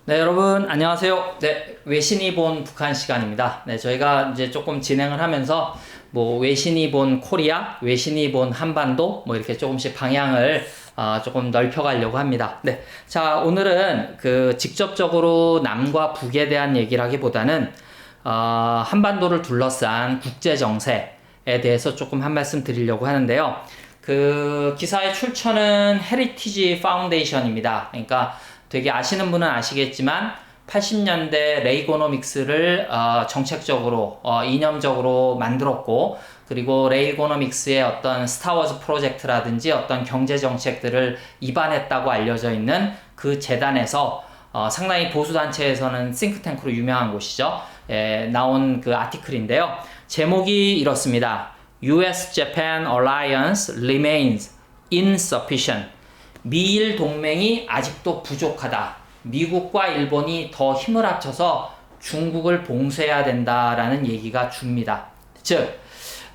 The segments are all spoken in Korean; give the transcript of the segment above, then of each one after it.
네, 여러분, 안녕하세요. 네, 외신이 본 북한 시간입니다. 네, 저희가 이제 조금 진행을 하면서, 외신이 본 코리아, 외신이 본 한반도, 이렇게 조금씩 방향을, 조금 넓혀가려고 합니다. 네. 자, 오늘은 직접적으로 남과 북에 대한 얘기를 하기보다는, 한반도를 둘러싼 국제 정세에 대해서 조금 한 말씀 드리려고 하는데요. 그 기사의 출처는 헤리티지 파운데이션입니다. 그러니까 되게 아시는 분은 아시겠지만 80년대 레이고노믹스를 정책적으로 이념적으로 만들었고, 그리고 레이고노믹스의 어떤 스타워즈 프로젝트라든지 어떤 경제 정책들을 입안했다고 알려져 있는 그 재단에서 상당히 보수 단체에서는 싱크탱크로 유명한 곳이죠. 나온 그 아티클인데요. 제목이 이렇습니다. US-Japan Alliance remains insufficient. 미일 동맹이 아직도 부족하다. 미국과 일본이 더 힘을 합쳐서 중국을 봉쇄해야 된다라는 얘기가 줍니다. 즉,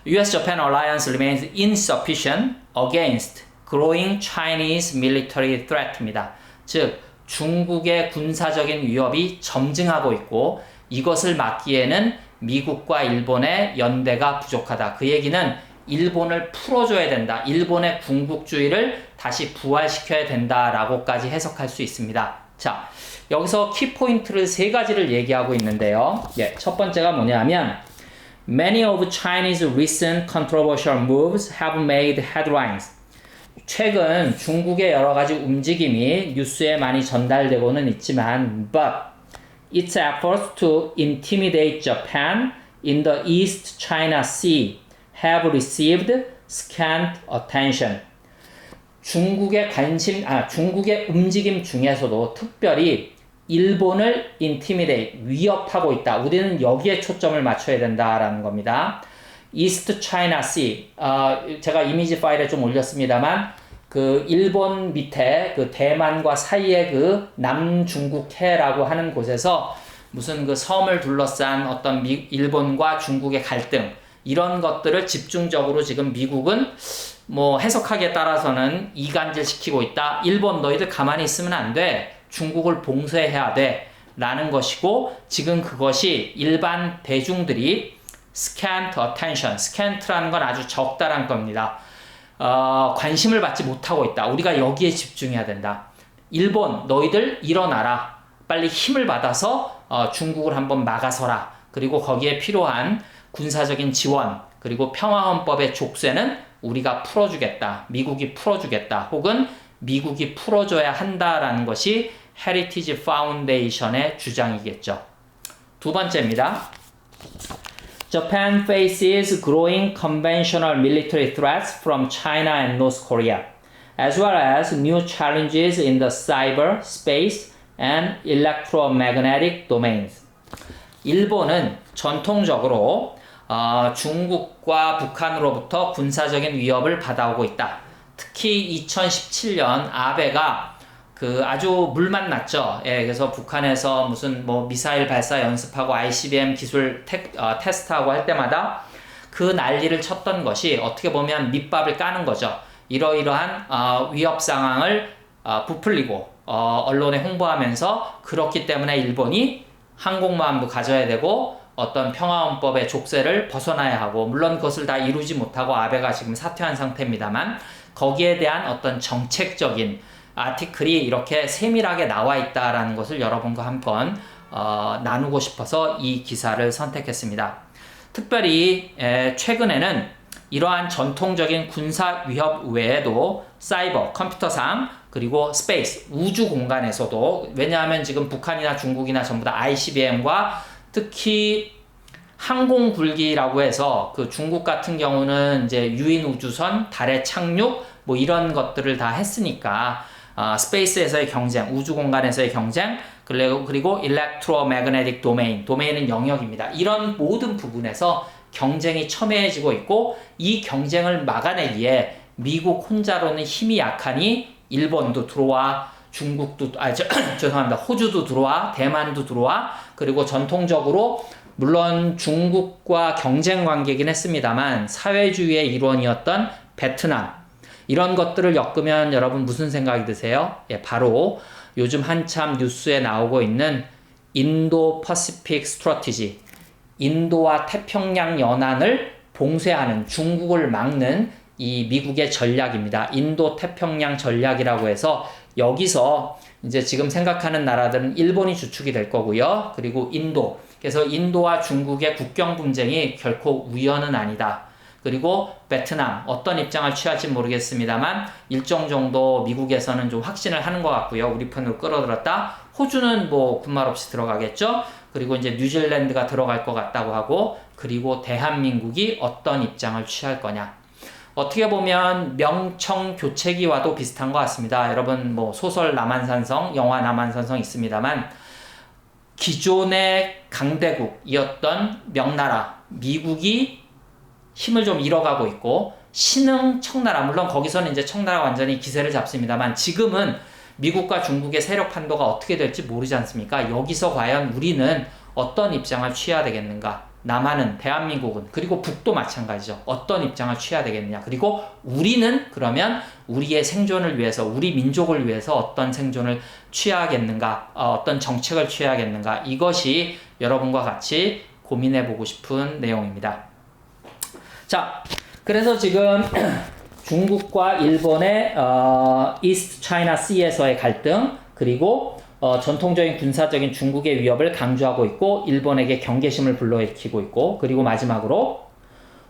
US-Japan Alliance remains insufficient against growing Chinese military threat입니다. 즉, 중국의 군사적인 위협이 점증하고 있고 이것을 막기에는 미국과 일본의 연대가 부족하다. 그 얘기는 일본을 풀어줘야 된다. 일본의 군국주의를 다시 부활시켜야 된다라고까지 해석할 수 있습니다. 자, 여기서 키포인트를 세 가지를 얘기하고 있는데요. 첫 번째가 뭐냐면 Many of Chinese recent controversial moves have made headlines. 최근 중국의 여러 가지 움직임이 뉴스에 많이 전달되고는 있지만 but its efforts to intimidate Japan in the East China Sea have received scant attention. 중국의 움직임 중에서도 특별히 일본을 intimidate, 위협하고 있다. 우리는 여기에 초점을 맞춰야 된다라는 겁니다. East China Sea, 제가 이미지 파일에 좀 올렸습니다만, 그 일본 밑에 그 대만과 사이의 그 남중국해라고 하는 곳에서 무슨 그 섬을 둘러싼 어떤 일본과 중국의 갈등, 이런 것들을 집중적으로 지금 미국은 해석하기에 따라서는 이간질시키고 있다. 일본 너희들 가만히 있으면 안 돼. 중국을 봉쇄해야 돼. 라는 것이고, 지금 그것이 일반 대중들이 scant attention, scant라는 건 아주 적다란 겁니다. 관심을 받지 못하고 있다. 우리가 여기에 집중해야 된다. 일본 너희들 일어나라. 빨리 힘을 받아서 중국을 한번 막아서라. 그리고 거기에 필요한 군사적인 지원, 그리고 평화헌법의 족쇄는 우리가 풀어주겠다. 미국이 풀어주겠다. 혹은 미국이 풀어줘야 한다라는 것이 헤리티지 파운데이션의 주장이겠죠. 두 번째입니다. Japan faces growing conventional military threats from China and North Korea, as well as new challenges in the cyber, space, and electromagnetic domains. 일본은 전통적으로 중국과 북한으로부터 군사적인 위협을 받아오고 있다. 특히 2017년 아베가 아주 물만 났죠. 그래서 북한에서 무슨 미사일 발사 연습하고 ICBM 기술 테스트하고 할 때마다 그 난리를 쳤던 것이 어떻게 보면 밑밥을 까는 거죠. 이러이러한 위협 상황을 부풀리고 언론에 홍보하면서, 그렇기 때문에 일본이 항공모함도 가져야 되고 어떤 평화헌법의 족쇄를 벗어나야 하고, 물론 그것을 다 이루지 못하고 아베가 지금 사퇴한 상태입니다만, 거기에 대한 어떤 정책적인 아티클이 이렇게 세밀하게 나와 있다라는 것을 여러분과 한번 나누고 싶어서 이 기사를 선택했습니다. 특별히 최근에는 이러한 전통적인 군사 위협 외에도 사이버, 컴퓨터상, 그리고 스페이스, 우주 공간에서도, 왜냐하면 지금 북한이나 중국이나 전부 다 ICBM과 특히 항공굴기라고 해서 그 중국 같은 경우는 이제 유인 우주선, 달에 착륙, 이런 것들을 다 했으니까 스페이스에서의 경쟁, 우주 공간에서의 경쟁, 그리고 electromagnetic domain, 도메인은 영역입니다. 이런 모든 부분에서 경쟁이 첨예해지고 있고, 이 경쟁을 막아내기에 미국 혼자로는 힘이 약하니 일본도 들어와, 중국도, 죄송합니다. 호주도 들어와, 대만도 들어와, 그리고 전통적으로 물론 중국과 경쟁 관계긴 했습니다만 사회주의의 일원이었던 베트남, 이런 것들을 엮으면 여러분 무슨 생각이 드세요? 바로 요즘 한참 뉴스에 나오고 있는 인도 퍼시픽 스트래티지, 인도와 태평양 연안을 봉쇄하는, 중국을 막는 이 미국의 전략입니다. 인도 태평양 전략이라고 해서 여기서 이제 지금 생각하는 나라들은 일본이 주축이 될 거고요. 그리고 인도. 그래서 인도와 중국의 국경 분쟁이 결코 우연은 아니다. 그리고 베트남 어떤 입장을 취할지 모르겠습니다만 일정 정도 미국에서는 좀 확신을 하는 것 같고요. 우리 편으로 끌어들였다. 호주는 뭐 군말 없이 들어가겠죠. 그리고 이제 뉴질랜드가 들어갈 것 같다고 하고, 그리고 대한민국이 어떤 입장을 취할 거냐. 어떻게 보면 명청 교체기와도 비슷한 것 같습니다. 여러분 뭐 소설 남한산성, 영화 남한산성 있습니다만 기존의 강대국이었던 명나라 미국이 힘을 좀 잃어가고 있고, 신흥 청나라, 물론 거기서는 이제 청나라가 완전히 기세를 잡습니다만 지금은 미국과 중국의 세력 판도가 어떻게 될지 모르지 않습니까? 여기서 과연 우리는 어떤 입장을 취해야 되겠는가? 남한은, 대한민국은, 그리고 북도 마찬가지죠. 어떤 입장을 취해야 되겠느냐. 그리고 우리는 그러면 우리의 생존을 위해서, 우리 민족을 위해서 어떤 생존을 취해야겠는가, 어떤 정책을 취해야겠는가. 이것이 여러분과 같이 고민해보고 싶은 내용입니다. 자, 그래서 지금 중국과 일본의 이스트 차이나 씨에서의 갈등, 그리고 전통적인 군사적인 중국의 위협을 강조하고 있고 일본에게 경계심을 불러일으키고 있고, 그리고 마지막으로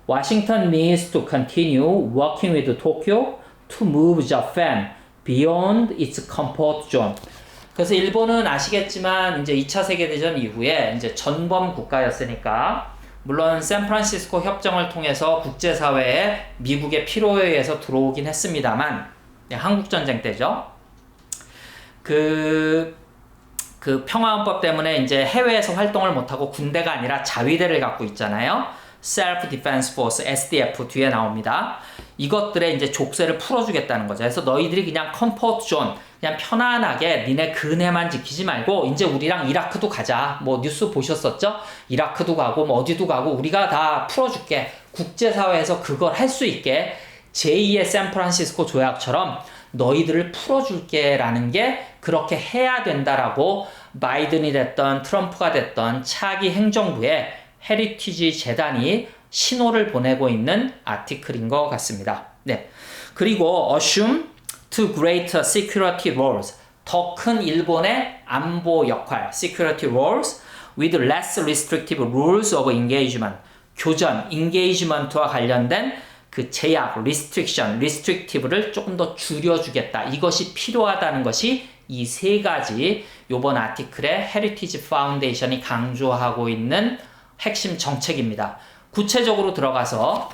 Washington needs to continue working with Tokyo to move Japan beyond its comfort zone. 그래서 일본은 아시겠지만 이제 2차 세계대전 이후에 이제 전범 국가였으니까, 물론 샌프란시스코 협정을 통해서 국제사회에 미국의 필요에 의해서 들어오긴 했습니다만, 한국전쟁 때죠. 그 평화헌법 때문에 이제 해외에서 활동을 못하고 군대가 아니라 자위대를 갖고 있잖아요. Self Defense Force, SDF 뒤에 나옵니다. 이것들의 이제 족쇄를 풀어주겠다는 거죠. 그래서 너희들이 그냥 컴포트 존, 그냥 편안하게 니네 근해만 지키지 말고 이제 우리랑 이라크도 가자. 뭐 뉴스 보셨었죠? 이라크도 가고 뭐 어디도 가고 우리가 다 풀어줄게. 국제사회에서 그걸 할 수 있게 제2의 샌프란시스코 조약처럼 너희들을 풀어줄게 라는 게 그렇게 해야 된다라고 바이든이 됐던 트럼프가 됐던 차기 행정부에 헤리티지 재단이 신호를 보내고 있는 아티클인 것 같습니다. 네. 그리고 assume to greater security roles, 더 큰 일본의 안보 역할, security roles with less restrictive rules of engagement, 교전, engagement와 관련된 그 제약, restrictive를 조금 더 줄여주겠다. 이것이 필요하다는 것이 이 세 가지 요번 아티클의 헤리티지 파운데이션이 강조하고 있는 핵심 정책입니다. 구체적으로 들어가서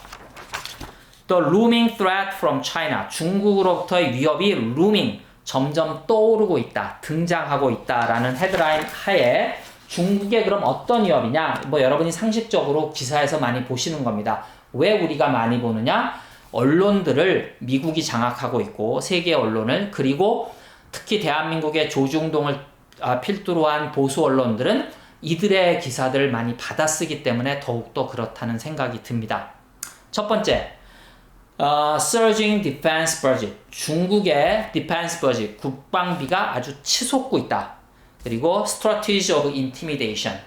The looming threat from China, 중국으로부터의 위협이 looming, 점점 떠오르고 있다, 등장하고 있다라는 헤드라인 하에 중국의 그럼 어떤 위협이냐? 뭐 여러분이 상식적으로 기사에서 많이 보시는 겁니다. 왜 우리가 많이 보느냐? 언론들을 미국이 장악하고 있고, 세계 언론을, 그리고 특히 대한민국의 조중동을 필두로 한 보수 언론들은 이들의 기사들을 많이 받아쓰기 때문에 더욱더 그렇다는 생각이 듭니다. 첫 번째, surging defense budget. 중국의 defense budget, 국방비가 아주 치솟고 있다. 그리고 strategy of intimidation.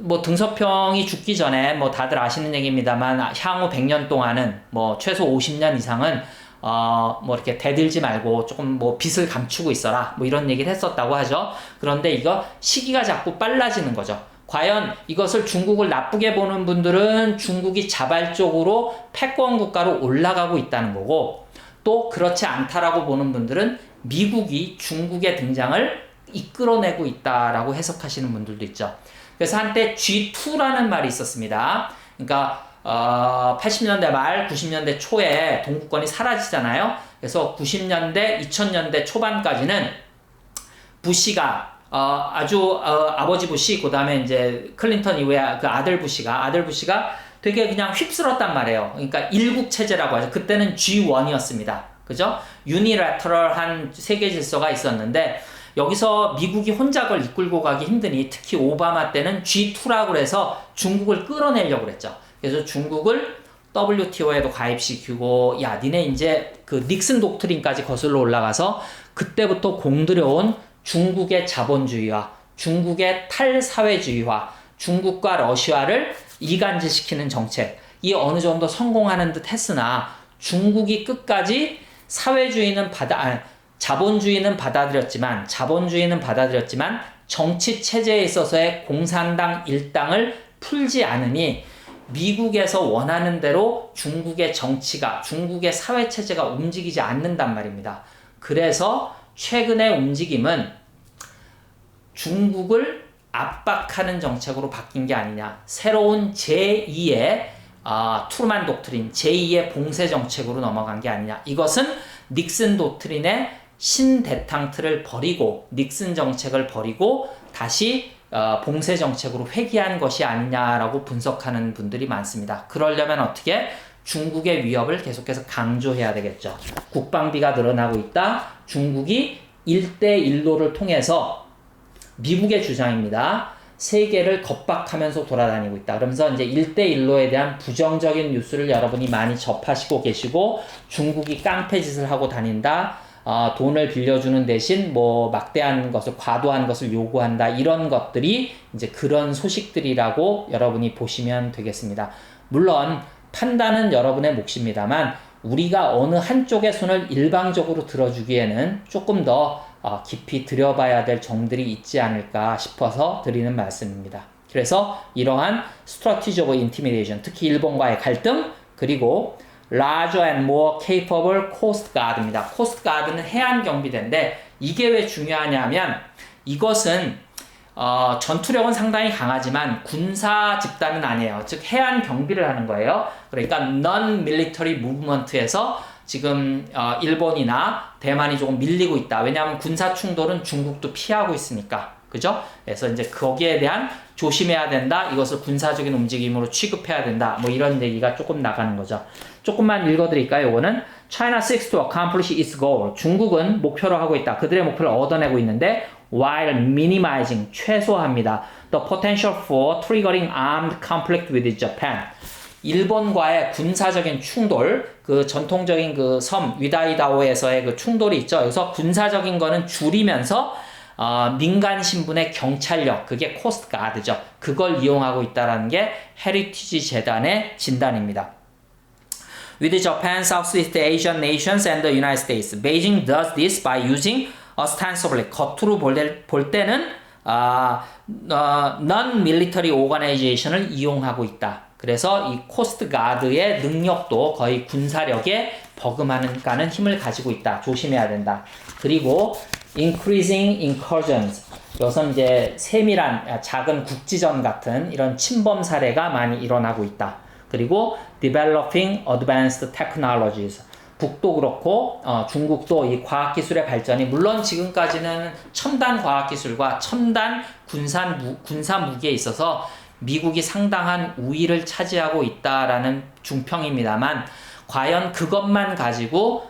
뭐 등서평이 죽기 전에 뭐 다들 아시는 얘기입니다만 향후 100년 동안은 뭐 최소 50년 이상은 뭐 이렇게 대들지 말고 조금 뭐 빚을 감추고 있어라, 뭐 이런 얘기를 했었다고 하죠. 그런데 이거 시기가 자꾸 빨라지는 거죠. 과연 이것을 중국을 나쁘게 보는 분들은 중국이 자발적으로 패권 국가로 올라가고 있다는 거고, 또 그렇지 않다라고 보는 분들은 미국이 중국의 등장을 이끌어내고 있다라고 해석하시는 분들도 있죠. 그래서 한때 G2라는 말이 있었습니다. 그러니까 80년대 말 90년대 초에 동구권이 사라지잖아요. 그래서 90년대 2000년대 초반까지는 부시가 아버지 부시, 그 다음에 이제 클린턴 이후에 그 아들 부시가 되게 그냥 휩쓸었단 말이에요. 그러니까 일국 체제라고 하죠. 그때는 G1이었습니다. 그죠? 유니래터럴한 세계 질서가 있었는데 여기서 미국이 혼자 그걸 이끌고 가기 힘드니 특히 오바마 때는 G2라고 해서 중국을 끌어내려고 그랬죠. 그래서 중국을 WTO에도 가입시키고, 야, 니네 이제 그 닉슨 독트린까지 거슬러 올라가서 그때부터 공들여온 중국의 자본주의와 중국의 탈사회주의화, 중국과 러시아를 이간질시키는 정책, 이 어느 정도 성공하는 듯 했으나 중국이 끝까지 자본주의는 받아들였지만 정치 체제에 있어서의 공산당 일당을 풀지 않으니 미국에서 원하는 대로 중국의 정치가, 중국의 사회 체제가 움직이지 않는단 말입니다. 그래서 최근의 움직임은 중국을 압박하는 정책으로 바뀐 게 아니냐. 새로운 제2의 트루만 독트린, 제2의 봉쇄 정책으로 넘어간 게 아니냐. 이것은 닉슨 독트린의 신대탕트를 버리고, 닉슨 정책을 버리고 다시 봉쇄 정책으로 회귀한 것이 아니냐라고 분석하는 분들이 많습니다. 그러려면 어떻게? 중국의 위협을 계속해서 강조해야 되겠죠. 국방비가 늘어나고 있다. 중국이 1대1로를 통해서 미국의 주장입니다. 세계를 겁박하면서 돌아다니고 있다. 그러면서 이제 1대1로에 대한 부정적인 뉴스를 여러분이 많이 접하시고 계시고, 중국이 깡패짓을 하고 다닌다. 돈을 빌려주는 대신 뭐 막대한 것을, 과도한 것을 요구한다. 이런 것들이 이제 그런 소식들이라고 여러분이 보시면 되겠습니다. 물론 판단은 여러분의 몫입니다만, 우리가 어느 한쪽의 손을 일방적으로 들어주기에는 조금 더 깊이 들여봐야 될 점들이 있지 않을까 싶어서 드리는 말씀입니다. 그래서 이러한 strategy of intimidation, 특히 일본과의 갈등, 그리고 larger and more capable coast guard입니다. coast guard는 해안 경비대인데, 이게 왜 중요하냐면 이것은 전투력은 상당히 강하지만 군사 집단은 아니에요. 즉 해안 경비를 하는 거예요. 그러니까 non-military movement에서 지금 일본이나 대만이 조금 밀리고 있다. 왜냐하면 군사 충돌은 중국도 피하고 있으니까. 그죠? 그래서 이제 거기에 대한 조심해야 된다. 이것을 군사적인 움직임으로 취급해야 된다. 뭐 이런 얘기가 조금 나가는 거죠. 조금만 읽어드릴까요? 이거는 China seeks to accomplish its goal. 중국은 목표로 하고 있다. 그들의 목표를 얻어내고 있는데 while minimizing, 최소화합니다. The potential for triggering armed conflict with Japan. 일본과의 군사적인 충돌, 그 전통적인 그 섬 위다이다오에서의 그 충돌이 있죠. 그래서 군사적인 거는 줄이면서 민간 신분의 경찰력, 그게 코스트 가드죠. 그걸 이용하고 있다라는 게 헤리티지 재단의 진단입니다. With Japan, Southeast Asian nations and the United States, Beijing does this by using ostensibly, 겉으로 볼 때는 non-military organization을 이용하고 있다. 그래서 이 코스트 가드의 능력도 거의 군사력에 버금하는 힘을 가지고 있다. 조심해야 된다. 그리고 increasing incursions. 여기서 이제 세밀한 작은 국지전 같은 이런 침범 사례가 많이 일어나고 있다. 그리고 developing advanced technologies. 북도 그렇고 중국도 이 과학기술의 발전이, 물론 지금까지는 첨단 과학기술과 첨단 군사 무기에 있어서 미국이 상당한 우위를 차지하고 있다라는 중평입니다만, 과연 그것만 가지고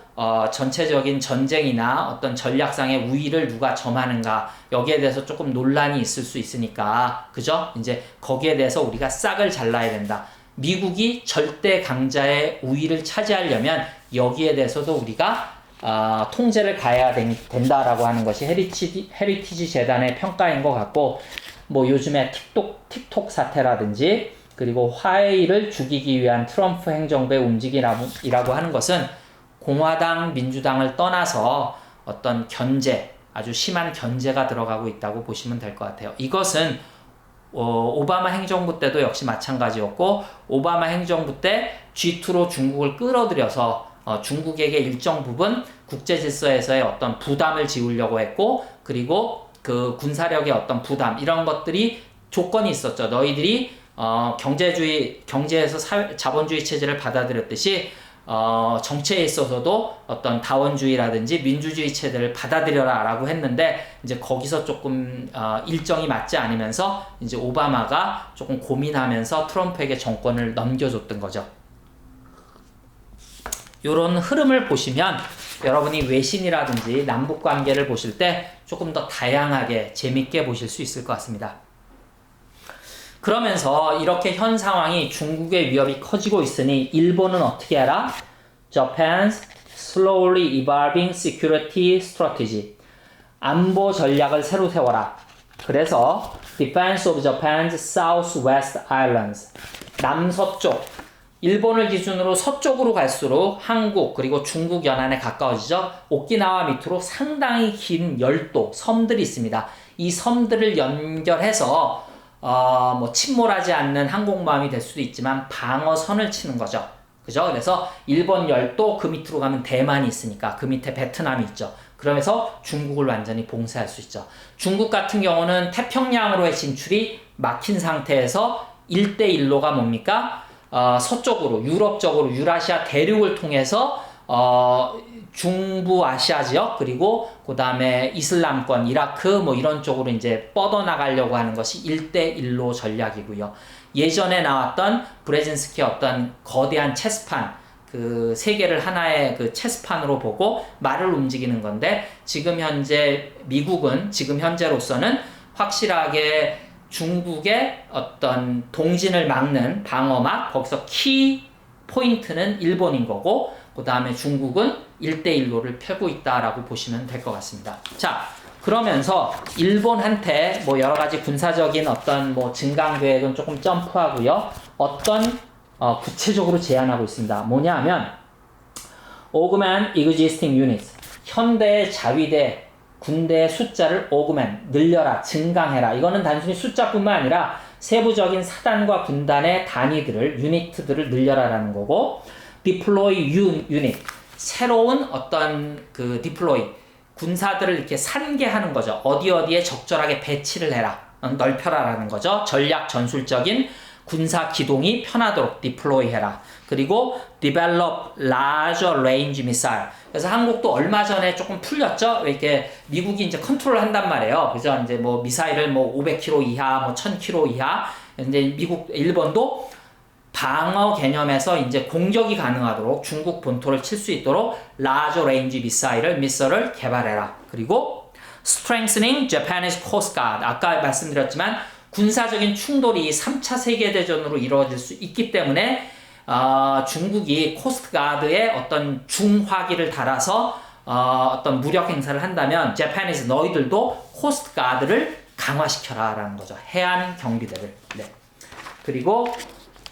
전체적인 전쟁이나 어떤 전략상의 우위를 누가 점하는가, 여기에 대해서 조금 논란이 있을 수 있으니까, 그죠? 이제 거기에 대해서 우리가 싹을 잘라야 된다. 미국이 절대 강자의 우위를 차지하려면 여기에 대해서도 우리가 통제를 가해야 된다라고 하는 것이 헤리티지 재단의 평가인 것 같고, 뭐 요즘에 틱톡 사태라든지, 그리고 화웨이를 죽이기 위한 트럼프 행정부의 움직임이라고 하는 것은 공화당, 민주당을 떠나서 어떤 견제, 아주 심한 견제가 들어가고 있다고 보시면 될 것 같아요. 이것은 오바마 행정부 때도 역시 마찬가지였고, 오바마 행정부 때 G2로 중국을 끌어들여서 중국에게 일정 부분 국제 질서에서의 어떤 부담을 지우려고 했고, 그리고 그 군사력의 어떤 부담, 이런 것들이 조건이 있었죠. 너희들이 경제에서 자본주의 체제를 받아들였듯이 정체에 있어서도 어떤 다원주의라든지 민주주의 체제를 받아들여라 라고 했는데, 이제 거기서 조금 일정이 맞지 않으면서 이제 오바마가 조금 고민하면서 트럼프에게 정권을 넘겨줬던 거죠. 요런 흐름을 보시면 여러분이 외신이라든지 남북 관계를 보실 때 조금 더 다양하게 재밌게 보실 수 있을 것 같습니다. 그러면서 이렇게 현 상황이 중국의 위협이 커지고 있으니 일본은 어떻게 해라? Japan's slowly evolving security strategy. 안보 전략을 새로 세워라. 그래서 Defense of Japan's Southwest Islands. 남서쪽. 일본을 기준으로 서쪽으로 갈수록 한국 그리고 중국 연안에 가까워지죠. 오키나와 밑으로 상당히 긴 열도, 섬들이 있습니다. 이 섬들을 연결해서 뭐 침몰하지 않는 항공모함이 될 수도 있지만 방어선을 치는 거죠. 그죠? 그래서 일본 열도 그 밑으로 가면 대만이 있으니까 그 밑에 베트남이 있죠. 그러면서 중국을 완전히 봉쇄할 수 있죠. 중국 같은 경우는 태평양으로의 진출이 막힌 상태에서 1대1로가 뭡니까? 서쪽으로, 유럽 쪽으로, 유라시아 대륙을 통해서 중부아시아 지역 그리고 그 다음에 이슬람권, 이라크 뭐 이런 쪽으로 이제 뻗어나가려고 하는 것이 1대1로 전략이고요. 예전에 나왔던 브레진스키의 어떤 거대한 체스판, 그 세계를 하나의 그 체스판으로 보고 말을 움직이는 건데 지금 현재 미국은 지금 현재로서는 확실하게 중국의 어떤 동진을 막는 방어막, 거기서 키 포인트는 일본인 거고 그 다음에 중국은 1대1로를 펴고 있다라고 보시면 될 것 같습니다. 자, 그러면서 일본한테 뭐 여러 가지 군사적인 어떤 뭐 증강 계획은 조금 점프하고요. 어떤 구체적으로 제안하고 있습니다. 뭐냐 하면 augment existing units. 현대의 자위대 군대의 숫자를 augment, 늘려라, 증강해라. 이거는 단순히 숫자뿐만 아니라 세부적인 사단과 군단의 단위들을, 유니트들을 늘려라라는 거고, deploy unit, 새로운 어떤 그 deploy, 군사들을 이렇게 산계하는 거죠. 어디에 적절하게 배치를 해라, 넓혀라라는 거죠. 전략 전술적인 군사 기동이 편하도록 deploy 해라. 그리고 develop larger range missile. 그래서 한국도 얼마 전에 조금 풀렸죠? 이렇게 미국이 이제 컨트롤 한단 말이에요. 그죠? 이제 뭐 미사일을 뭐 500km 이하, 뭐 1000km 이하. 이제 일본도 방어 개념에서 이제 공격이 가능하도록 중국 본토를 칠 수 있도록 larger range 미사일을 개발해라. 그리고 strengthening Japanese Coast Guard. 아까 말씀드렸지만 군사적인 충돌이 3차 세계대전으로 이루어질 수 있기 때문에 중국이 코스트가드에 어떤 중화기를 달아서 어떤 무력 행사를 한다면 Japanese 너희들도 코스트가드를 강화시켜라 라는 거죠. 해안 경비대를. 네. 그리고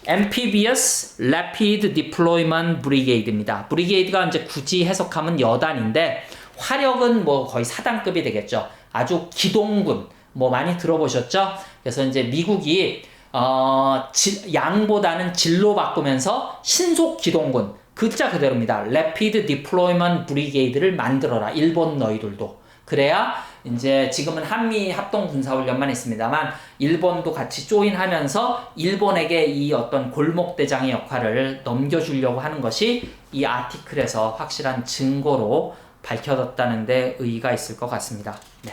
Amphibious Rapid Deployment Brigade입니다. 브리게이드가 이제 굳이 해석하면 여단인데 화력은 뭐 거의 사단급이 되겠죠. 아주 기동군 뭐 많이 들어보셨죠? 그래서 이제 미국이 양보다는 질로 바꾸면서 신속 기동군, 글자 그대로입니다. Rapid Deployment Brigade를 만들어라. 일본 너희들도. 그래야 이제 지금은 한미 합동 군사훈련만 있습니다만 일본도 같이 조인하면서 일본에게 이 어떤 골목대장의 역할을 넘겨주려고 하는 것이 이 아티클에서 확실한 증거로 밝혀졌다는 데 의의가 있을 것 같습니다. 네.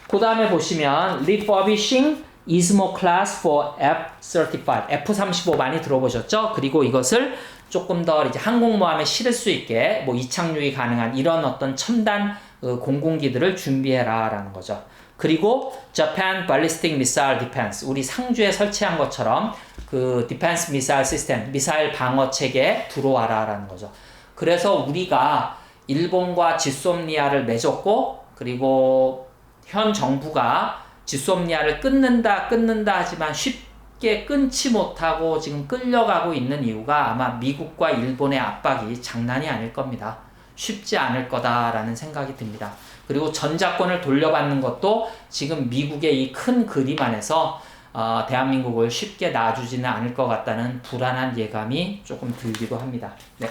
그 다음에 보시면 Refurbishing ISMO Class for F-35. F-35 많이 들어보셨죠? 그리고 이것을 조금 더 이제 항공모함에 실을 수 있게 뭐 이착륙이 가능한 이런 어떤 첨단 공군기들을 준비해라 라는 거죠. 그리고 Japan Ballistic Missile Defense. 우리 상주에 설치한 것처럼 그 Defense Missile System, 미사일 방어 체계에 들어와라 라는 거죠. 그래서 우리가 일본과 지소미아를 맺었고 그리고 현 정부가 지소미아를 끊는다 하지만 쉽게 끊지 못하고 지금 끌려가고 있는 이유가 아마 미국과 일본의 압박이 장난이 아닐 겁니다. 쉽지 않을 거다라는 생각이 듭니다. 그리고 전자권을 돌려받는 것도 지금 미국의 이 큰 그림 안에서 대한민국을 쉽게 놔주지는 않을 것 같다는 불안한 예감이 조금 들기도 합니다. 네.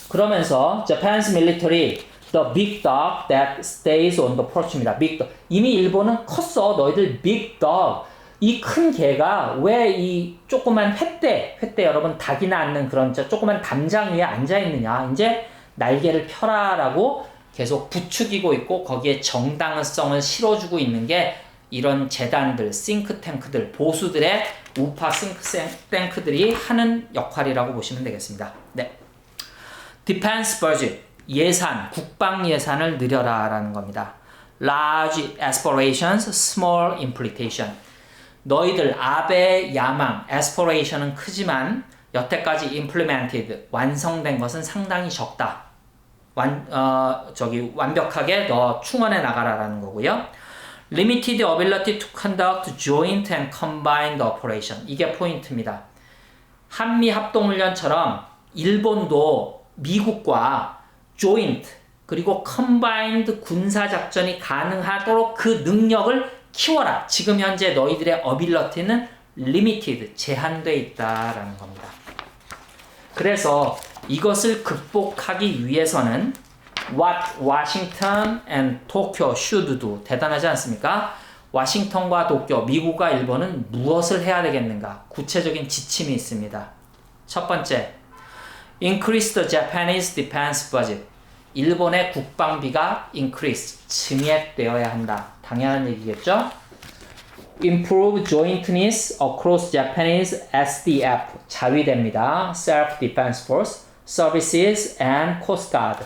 그러면서 Japan's military, the big dog that stays on the porch입니다. big dog. 이미 일본은 컸어. 너희들 big dog. 이 큰 개가 왜 이 조그만 횃대 여러분 닭이나 앉는 그런 조그만 담장 위에 앉아 있느냐. 이제 날개를 펴라라고 계속 부추기고 있고 거기에 정당성을 실어주고 있는 게 이런 재단들, 싱크탱크들, 보수들의 우파 싱크탱크들이 하는 역할이라고 보시면 되겠습니다. 네. Defense budget, 예산, 국방 예산을 늘려라 라는 겁니다. Large aspirations, small implementation. 너희들 아베의 야망, aspiration은 크지만 여태까지 implemented, 완성된 것은 상당히 적다. 완벽하게 너 충원해 나가라라는 거고요. Limited ability to conduct joint and combined operation. 이게 포인트입니다. 한미 합동훈련처럼 일본도 미국과 joint 그리고 combined 군사작전이 가능하도록 그 능력을 키워라. 지금 현재 너희들의 ability는 limited, 제한되어 있다라는 겁니다. 그래서 이것을 극복하기 위해서는 what Washington and Tokyo should do. 대단하지 않습니까? 워싱턴과 도쿄, 미국과 일본은 무엇을 해야 되겠는가? 구체적인 지침이 있습니다. 첫 번째, increase the Japanese defense budget. 일본의 국방비가 increase, 증액되어야 한다. 당연한 얘기겠죠? Improve jointness across Japanese SDF, 자위대입니다. Self-Defense Force, Services and Coast Guard.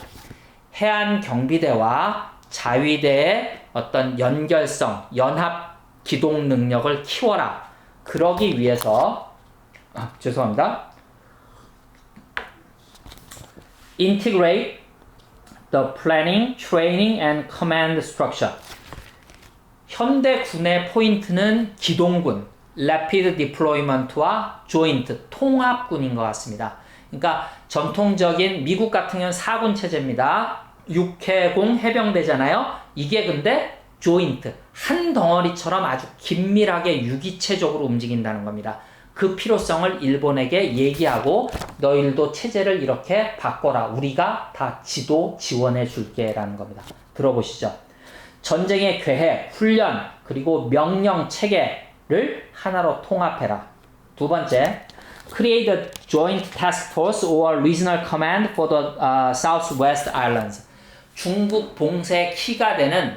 해안 경비대와 자위대의 어떤 연결성, 연합 기동 능력을 키워라. 그러기 위해서 죄송합니다. Integrate the planning, training and command structure. 현대 군의 포인트는 기동군, rapid deployment와 joint, 통합군인 것 같습니다. 그러니까 전통적인 미국 같은 경우는 4군 체제입니다. 육해공 해병대잖아요. 이게 근데 joint, 한 덩어리처럼 아주 긴밀하게 유기체적으로 움직인다는 겁니다. 그 필요성을 일본에게 얘기하고 너희들도 체제를 이렇게 바꿔라. 우리가 다 지도 지원해 줄게 라는 겁니다. 들어보시죠. 전쟁의 계획, 훈련, 그리고 명령 체계를 하나로 통합해라. 두 번째, create a joint task force or regional command for the Southwest Islands. 중국 봉쇄 키가 되는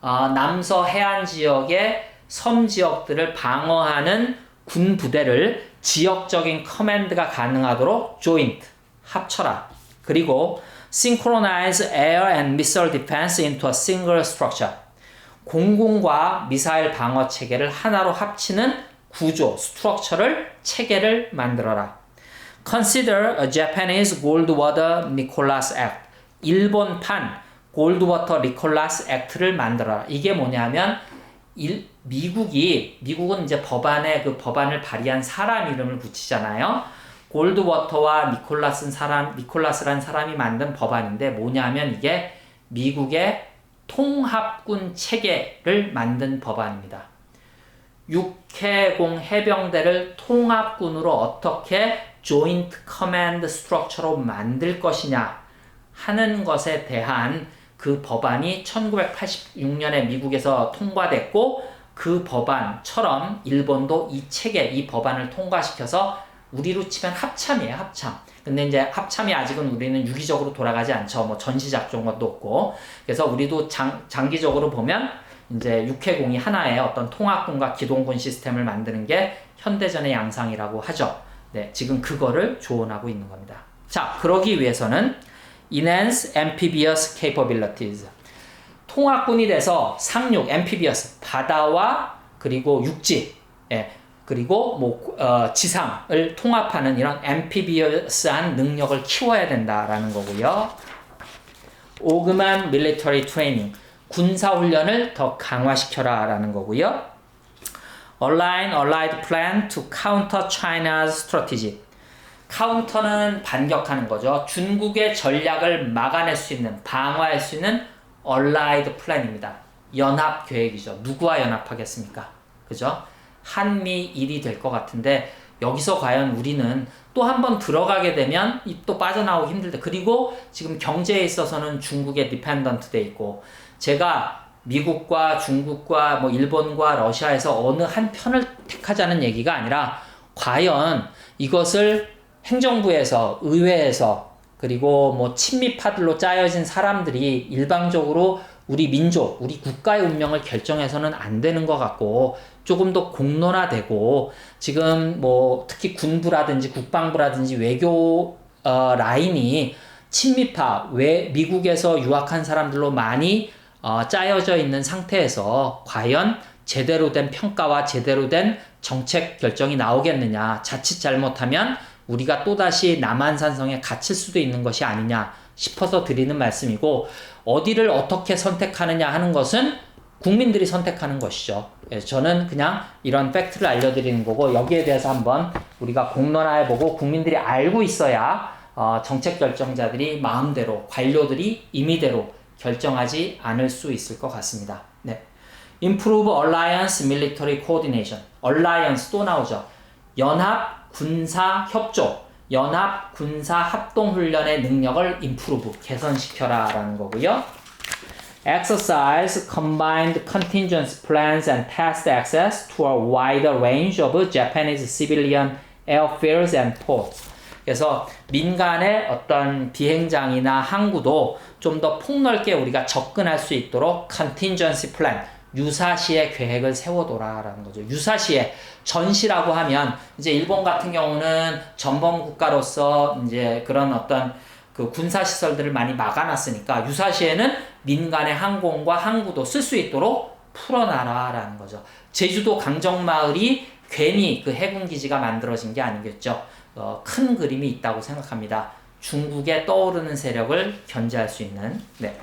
남서 해안 지역의 섬 지역들을 방어하는 군 부대를 지역적인 커맨드가 가능하도록 joint, 합쳐라. 그리고 synchronize air and missile defense into a single structure. 공군과 미사일 방어 체계를 하나로 합치는 구조, 스트럭처를, 체계를 만들어라. Consider a Japanese Goldwater Nicholas Act. 일본판 골드워터 니콜라스 액트를 만들어라. 이게 뭐냐면 미국은 이제 그 법안을 발의한 사람 이름을 붙이잖아요. 골드워터와 니콜라스란 사람이 만든 법안인데 뭐냐면 이게 미국의 통합군 체계를 만든 법안입니다. 육해공 해병대를 통합군으로 어떻게 조인트 커맨드 스트럭처로 만들 것이냐 하는 것에 대한 그 법안이 1986년에 미국에서 통과됐고 그 법안처럼 일본도 이 체계, 이 법안을 통과시켜서 우리로 치면 합참이에요, 합참. 근데 이제 합참이 아직은 우리는 유기적으로 돌아가지 않죠. 뭐 전시작전 것도 없고. 그래서 우리도 장기적으로 보면 이제 육해공이 하나의 어떤 통합군과 기동군 시스템을 만드는 게 현대전의 양상이라고 하죠. 네, 지금 그거를 조언하고 있는 겁니다. 자, 그러기 위해서는 Enhance Amphibious Capabilities. 통합군이 돼서 상륙, Amphibious, 바다와 그리고 육지, 예, 그리고 지상을 통합하는 이런 Amphibious한 능력을 키워야 된다라는 거고요. Augment Military Training. 군사훈련을 더 강화시켜라 라는 거고요. Align Allied Plan to Counter China's Strategy. 카운터는 반격하는 거죠. 중국의 전략을 막아낼 수 있는, 방어할 수 있는 Allied Plan입니다. 연합 계획이죠. 누구와 연합하겠습니까? 그죠? 한미일이 될 것 같은데 여기서 과연 우리는 또 한 번 들어가게 되면 또 빠져나오기 힘들다. 그리고 지금 경제에 있어서는 중국에 디펜던트 돼 있고 제가 미국과 중국과 일본과 러시아에서 어느 한 편을 택하자는 얘기가 아니라 과연 이것을 행정부에서 의회에서 그리고 친미파들로 짜여진 사람들이 일방적으로 우리 민족, 우리 국가의 운명을 결정해서는 안 되는 것 같고 조금 더 공론화되고 지금 특히 군부라든지 국방부라든지 외교 라인이 친미파, 미국에서 유학한 사람들로 많이 짜여져 있는 상태에서 과연 제대로 된 평가와 제대로 된 정책 결정이 나오겠느냐. 자칫 잘못하면 우리가 또다시 남한산성에 갇힐 수도 있는 것이 아니냐 싶어서 드리는 말씀이고, 어디를 어떻게 선택하느냐 하는 것은 국민들이 선택하는 것이죠. 저는 그냥 이런 팩트를 알려드리는 거고, 여기에 대해서 한번 우리가 공론화해보고 국민들이 알고 있어야 정책 결정자들이 마음대로, 관료들이 임의대로 결정하지 않을 수 있을 것 같습니다. 네. Improve Alliance Military Coordination. Alliance 또 나오죠. 연합 군사 협조, 연합 군사 합동 훈련의 능력을 improve, 개선시켜라 라는 거고요. Exercise combined contingency plans and test access to a wider range of Japanese civilian airfields and ports. 그래서 민간의 어떤 비행장이나 항구도 좀 더 폭넓게 우리가 접근할 수 있도록 contingency plan, 유사시의 계획을 세워둬라라는 거죠. 유사시에, 전시라고 하면 이제 일본 같은 경우는 전범 국가로서 이제 그런 어떤 그 군사 시설들을 많이 막아놨으니까 유사시에는 민간의 항공과 항구도 쓸 수 있도록 풀어놔라라는 거죠. 제주도 강정마을이 괜히 그 해군 기지가 만들어진 게 아니겠죠. 큰 그림이 있다고 생각합니다. 중국의 떠오르는 세력을 견제할 수 있는. 네.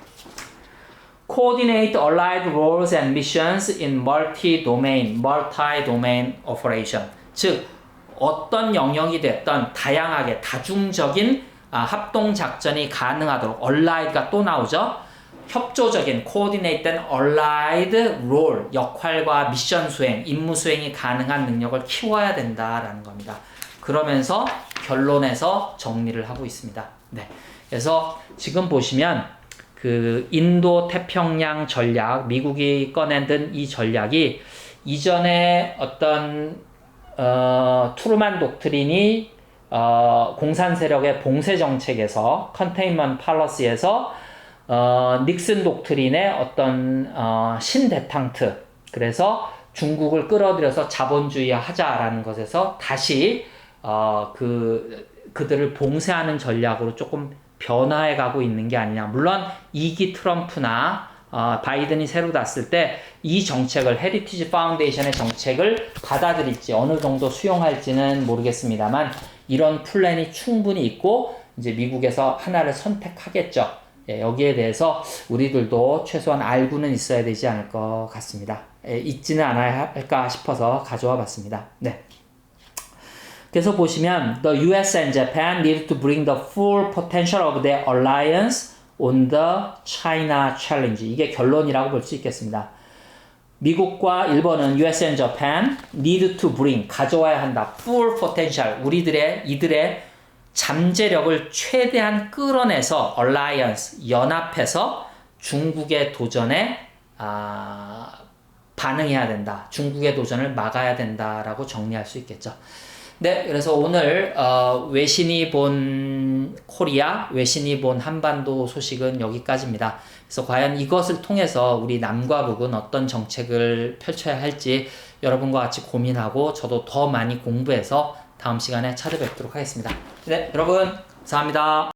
Coordinate allied roles and missions in multi-domain operation. 즉, 어떤 영역이 됐던 다양하게 다중적인 합동 작전이 가능하도록, allied가 또 나오죠. 협조적인 coordinated allied role, 역할과 미션 수행, 임무 수행이 가능한 능력을 키워야 된다라는 겁니다. 그러면서 결론에서 정리를 하고 있습니다. 네. 그래서 지금 보시면 그 인도 태평양 전략, 미국이 꺼낸 이 전략이 이전에 어떤 트루만 독트린이 공산 세력의 봉쇄 정책에서 컨테인먼트 팔러시에서 닉슨 독트린의 어떤 신데탕트, 그래서 중국을 끌어들여서 자본주의 하자라는 것에서 다시 그들을 봉쇄하는 전략으로 조금 변화해 가고 있는 게 아니냐. 물론 2기 트럼프나 바이든이 새로 났을 때 이 정책을, 헤리티지 파운데이션의 정책을 받아들일지 어느 정도 수용할지는 모르겠습니다만, 이런 플랜이 충분히 있고 이제 미국에서 하나를 선택하겠죠. 예, 여기에 대해서 우리들도 최소한 알고는 있어야 되지 않을 것 같습니다. 예, 있지는 않아야 할까 싶어서 가져와 봤습니다. 네. 그래서 보시면 the US and Japan need to bring the full potential of their alliance on the China challenge. 이게 결론이라고 볼 수 있겠습니다. 미국과 일본은 US and Japan need to bring, 가져와야 한다. full potential, 이들의 잠재력을 최대한 끌어내서 alliance, 연합해서 중국의 도전에 반응해야 된다. 중국의 도전을 막아야 된다라고 정리할 수 있겠죠. 네, 그래서 오늘 외신이 본 코리아, 외신이 본 한반도 소식은 여기까지입니다. 그래서 과연 이것을 통해서 우리 남과 북은 어떤 정책을 펼쳐야 할지 여러분과 같이 고민하고 저도 더 많이 공부해서 다음 시간에 찾아뵙도록 하겠습니다. 네, 여러분 감사합니다.